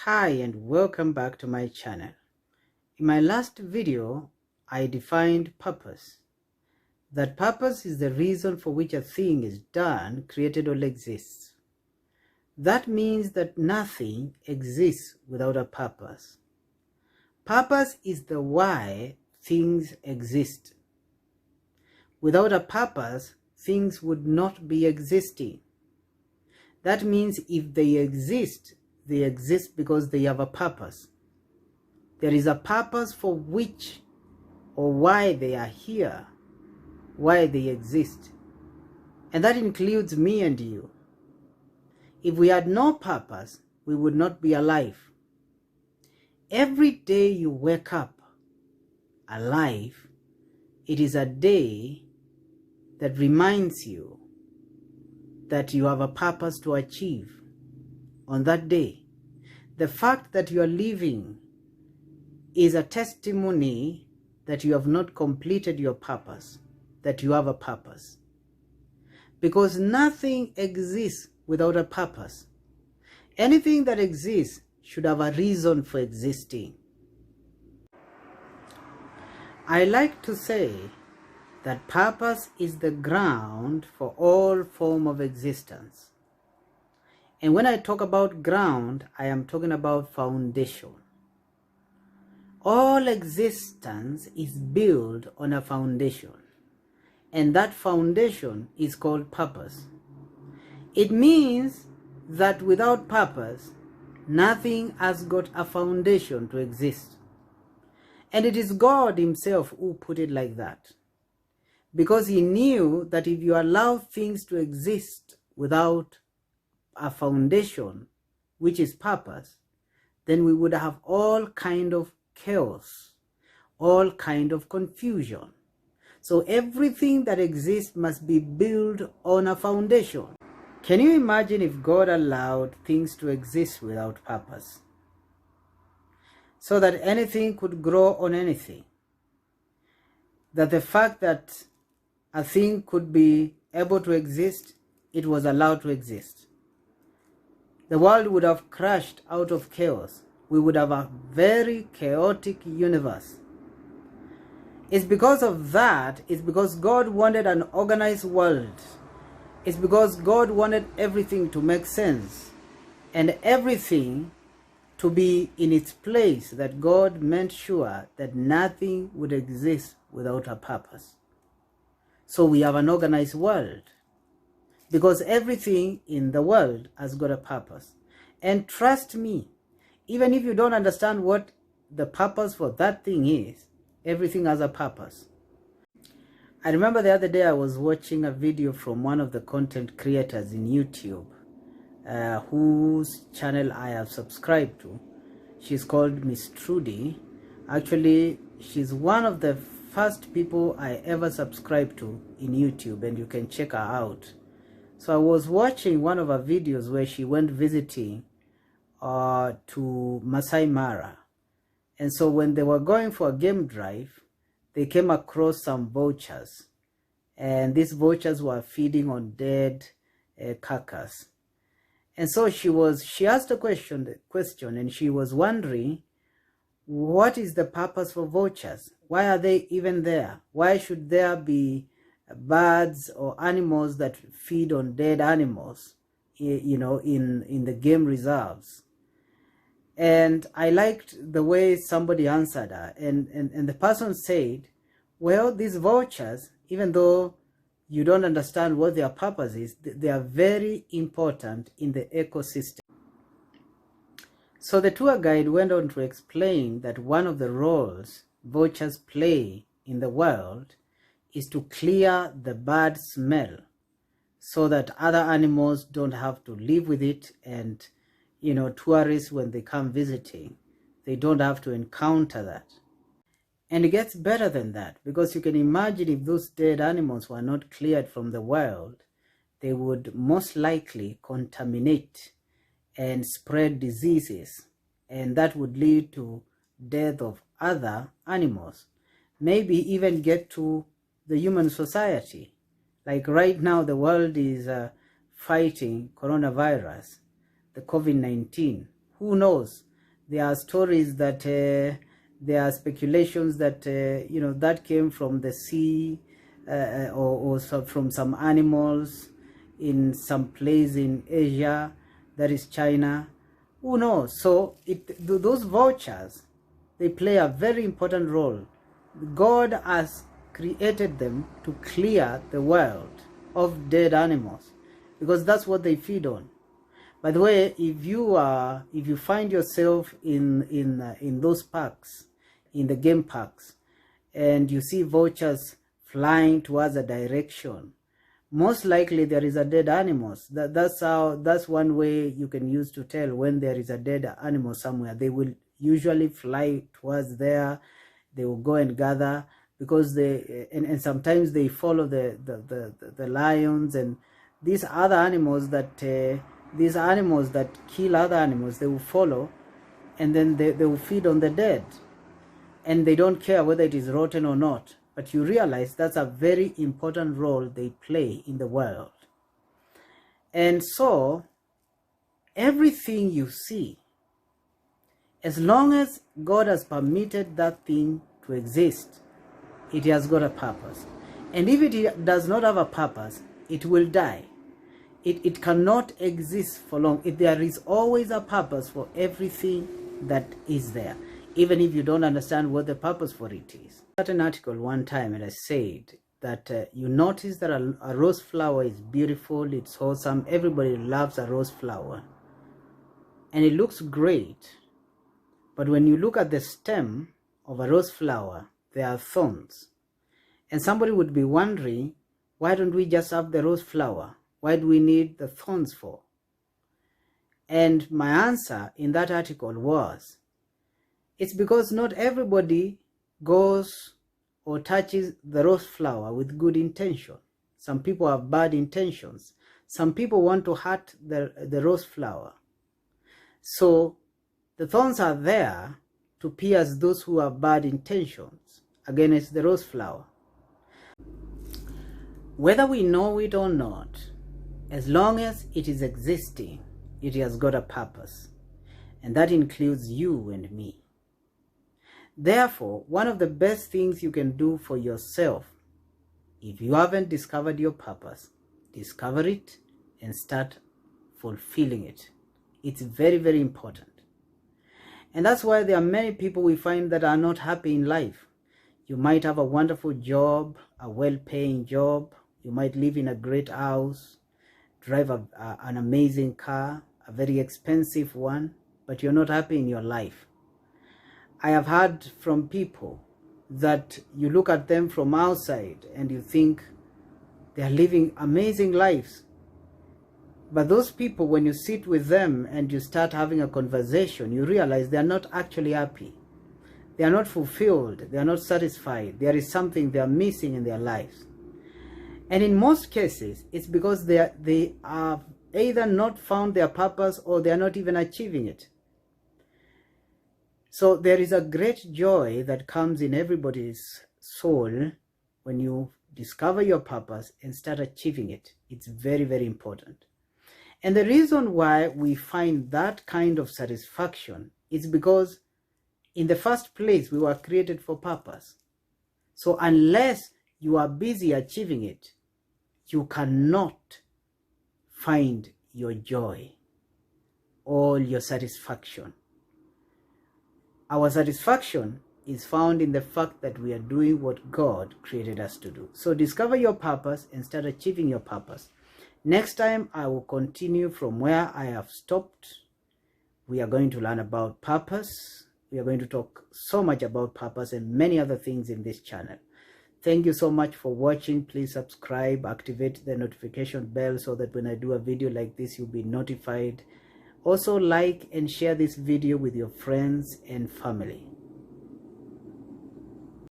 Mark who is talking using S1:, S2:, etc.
S1: Hi and welcome back to my channel. In my last video, I defined purpose. That purpose is the reason for which a thing is done, created, or exists. That means that nothing exists without a purpose. Purpose is the why things exist. Without a purpose, things would not be existing. That means if they exist because they have a purpose. There is a purpose for which or why they are here, why they exist. And that includes me and you. If we had no purpose, we would not be alive. Every day you wake up alive, it is a day that reminds you that you have a purpose to achieve on that day. The fact that you are living is a testimony that you have not completed your purpose, that you have a purpose. Because nothing exists without a purpose. Anything that exists should have a reason for existing. I like to say that purpose is the ground for all form of existence. And when I talk about ground, I am talking about foundation. All existence is built on a foundation, and that foundation is called purpose. It means that without purpose, nothing has got a foundation to exist. And it is God Himself who put it like that, because He knew that if you allow things to exist without a foundation, which is purpose, then we would have all kind of chaos, all kind of confusion. So everything that exists must be built on a foundation. Can you imagine if God allowed things to exist without purpose, so that anything could grow on anything? That the fact that a thing could be able to exist, it was allowed to exist. The world would have crashed out of chaos. We would have a very chaotic universe. It's because of that, it's because God wanted an organized world. It's because God wanted everything to make sense and everything to be in its place, that God made sure that nothing would exist without a purpose. So we have an organized world, because everything in the world has got a purpose. And trust me, even if you don't understand what the purpose for that thing is, everything has a purpose. I remember the other day I was watching a video from one of the content creators in YouTube, whose channel I have subscribed to. She's called Miss Trudy. Actually, she's one of the first people I ever subscribed to in YouTube, and you can check her out. So I was watching one of her videos where she went visiting to Masai Mara. And so when they were going for a game drive, they came across some vultures. And these vultures were feeding on dead carcass. And so she asked a question, and she was wondering, what is the purpose for vultures? Why are they even there? Why should there be birds or animals that feed on dead animals, in the game reserves? And I liked the way somebody answered her, and the person said, well, these vultures, even though you don't understand what their purpose is, they are very important in the ecosystem. So the tour guide went on to explain that one of the roles vultures play in the world is to clear the bad smell, so that other animals don't have to live with it, and tourists, when they come visiting, they don't have to encounter that. And it gets better than that, because you can imagine if those dead animals were not cleared from the world, they would most likely contaminate and spread diseases, and that would lead to death of other animals, maybe even get to the human society. Like right now, the world is fighting coronavirus, the COVID-19. Who knows? There are stories that there are speculations that that came from the sea, or from some animals in some place in Asia, that is China. Who knows? So those vultures, they play a very important role. God has created them to clear the world of dead animals, because that's what they feed on. By the way, if you find yourself in those parks, in the game parks, and you see vultures flying towards a direction, most likely there is a dead animal. That's one way you can use to tell when there is a dead animal somewhere. They will usually fly towards there. They will go and gather, because and sometimes they follow the lions and these other animals that kill other animals. They will follow, and then they will feed on the dead, and they don't care whether it is rotten or not. But you realize that's a very important role they play in the world. And so everything you see, as long as God has permitted that thing to exist, it has got a purpose. And if it does not have a purpose, it will die. It cannot exist for long. There is always a purpose for everything that is there, even if you don't understand what the purpose for it is. I read an article one time, and I said that you notice that a rose flower is beautiful, it's wholesome, everybody loves a rose flower, and it looks great. But when you look at the stem of a rose flower, there are thorns. And somebody would be wondering, why don't we just have the rose flower? Why do we need the thorns for? And my answer in that article was, it's because not everybody goes or touches the rose flower with good intention. Some people have bad intentions. Some people want to hurt the rose flower. So the thorns are there to pierce those who have bad intentions against the rose flower. Whether we know it or not, as long as it is existing, it has got a purpose. And that includes you and me. Therefore, one of the best things you can do for yourself, if you haven't discovered your purpose, discover it and start fulfilling it. It's very, very important. And that's why there are many people we find that are not happy in life. You might have a wonderful job, a well-paying job. You might live in a great house, drive an amazing car, a very expensive one, but you're not happy in your life. I have heard from people that you look at them from outside and you think they are living amazing lives. But those people, when you sit with them and you start having a conversation, you realize they are not actually happy. They are not fulfilled. They are not satisfied. There is something they are missing in their lives. And in most cases, it's because they are either not found their purpose or they are not even achieving it. So there is a great joy that comes in everybody's soul when you discover your purpose and start achieving it. It's very, very important. And the reason why we find that kind of satisfaction is because in the first place, we were created for purpose. So unless you are busy achieving it, you cannot find your joy or your satisfaction. Our satisfaction is found in the fact that we are doing what God created us to do. So discover your purpose and start achieving your purpose. Next time, I will continue from where I have stopped. We are going to learn about purpose. We are going to talk so much about purpose and many other things in this channel. Thank you so much for watching. Please subscribe, activate the notification bell so that when I do a video like this, you'll be notified. Also, like and share this video with your friends and family.